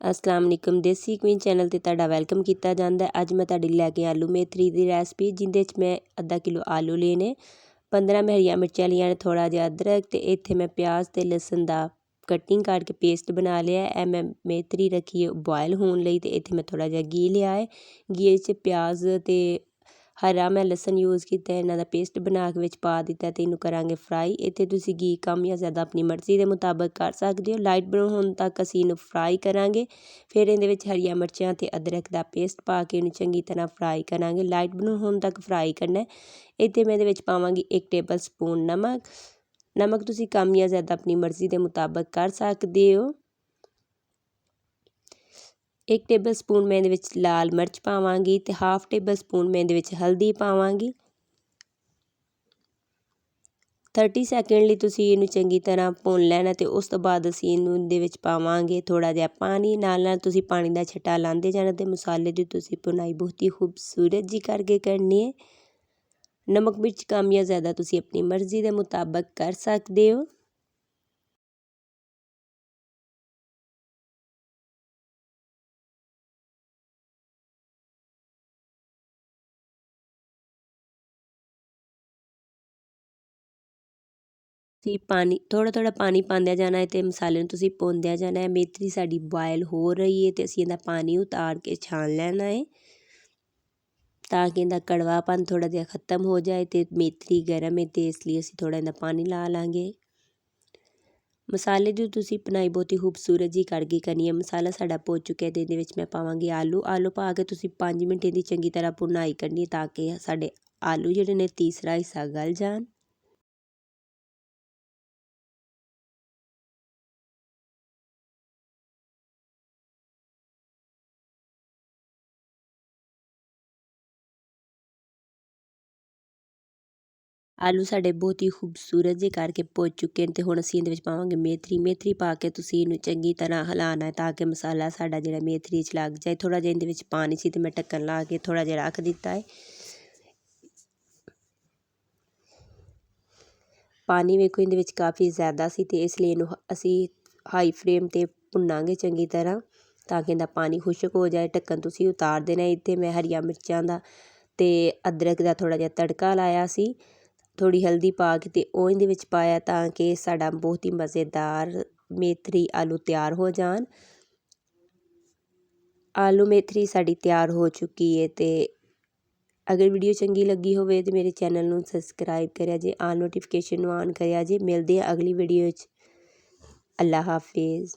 अस्सलाम वालेकुम देसी क्वीन चैनल ते तुहाडा वेलकम किया जाता है। अज मैं तुहाडे लैके आलू मेथरी की रेसिपी जिंदे मैं अद्धा किलो आलू लेने, 15 मैं हरिया मिर्चां लिया ने, थोड़ा जिहा अदरक ते इत्थे मैं प्याज ते लसन दा कटिंग करके पेस्ट बना लिया है। मैं मेथरी रखी है बॉयल होने लई ते इत्थे मैं थोड़ा जिहा घी लिया है। घी च प्याज ते हरा मैं लसन यूज़ किया, इन्हां दा पेस्ट बना के विच पा दिता ते इनू करांगे फ्राई। इत्थे तुसीं घी कम या ज़्यादा अपनी मर्ज़ी के मुताबिक कर सकते हो। लाइट ब्राउन होने तक असीं इनू फ्राई करांगे। फिर इहदे विच हरिया मिर्चां ते अदरक दा पेस्ट पा के इनू चंगी तरह फ्राई करांगे। लाइट ब्राउन होने तक फ्राई करना है। इत्थे मैं इहदे विच पावांगी 1 टेबल स्पून नमक। नमक तुसीं कम या ज़्यादा अपनी मर्ज़ी के मुताबिक कर सकते हो। 1 टेबल स्पून मैं इहदे विच लाल मिर्च पावांगी ते हाफ टेबल स्पून मैं इहदे विच हल्दी पावांगी। 30 सैकेंड लई तुसीं इनू चंगी तरह भुन लैना ते उस तो बाद असीं इनू इहदे विच पावांगे थोड़ा जिहा पानी। नाल तुसीं पानी दा छट्टा लांदे जाना ते मसाले दी तुसीं भुनाई बहुत ही खूबसूरत जी करके करनी है। नमक मिर्च कम या ज़्यादा तुसीं अपनी मर्ज़ी के मुताबिक कर सकते हो। पानी थोड़ा थोड़ा पानी पांदे जाना है तो मसाले नूं तुसीं भुनदे जाना है। मेथरी साडी बॉयल हो रही है तो असीं इहदा पानी उतार के छान लेना है ताकि इहदा कड़वापन थोड़ा जिहा खत्म हो जाए। तो मेथरी गर्म है तो इसलिए असीं थोड़ा इहदा पानी ला लांगे। मसाले दी तुसीं भुनाई बहुत ही खूबसूरत जी करके करनी है। मसाला साडा भुज चुक्या ते इहदे विच मैं पावांगी आलू। आलू पा के तुसीं 5 मिंट इहदी चंगी तरह भुनाई करनी है ताकि साडे आलू जिहड़े ने तीसरा हिस्सा गल जान। आलू साडे बहुत ही खूबसूरत जे करके भुज चुके हैं तो हुण असीं इहदे विच पावांगे मेथरी। मेथरी पा के तुसीं इहनूं चंगी तरह हिलाना है ताकि मसाला साडा जिहड़ा मेथरी च लग जाए। थोड़ा जिहा इहदे विच पानी सी ते मैं ढक्कन ला के थोड़ा जिहा रख दिता है। पानी वेखो इहदे विच काफ़ी ज़्यादा सी ते इसलिए इहनूं असीं हाई फ्लेम ते भुनांगे चंगी तरह ताकि इहदा पानी खुश्क हो जाए। ढक्कन तुसीं उतार देना है। इत्थे मैं हरिया मिर्चां दा ते अदरक दा थोड़ा जिहा तड़का लाया सी। थोड़ी हल्दी पा के ते ओह इहदे विच पाया ताकि साडा बहुत ही मज़ेदार मेथरी आलू तैयार हो जान। आलू मेथरी साडी तैयार हो चुकी है ते अगर वीडियो चंगी लगी होवे तो मेरे चैनल नूं सबसक्राइब करिया जे, आल नोटिफिकेशन नूं ऑन करिया जे। मिलदे आ अगली वीडियो च। अल्लाह हाफिज़।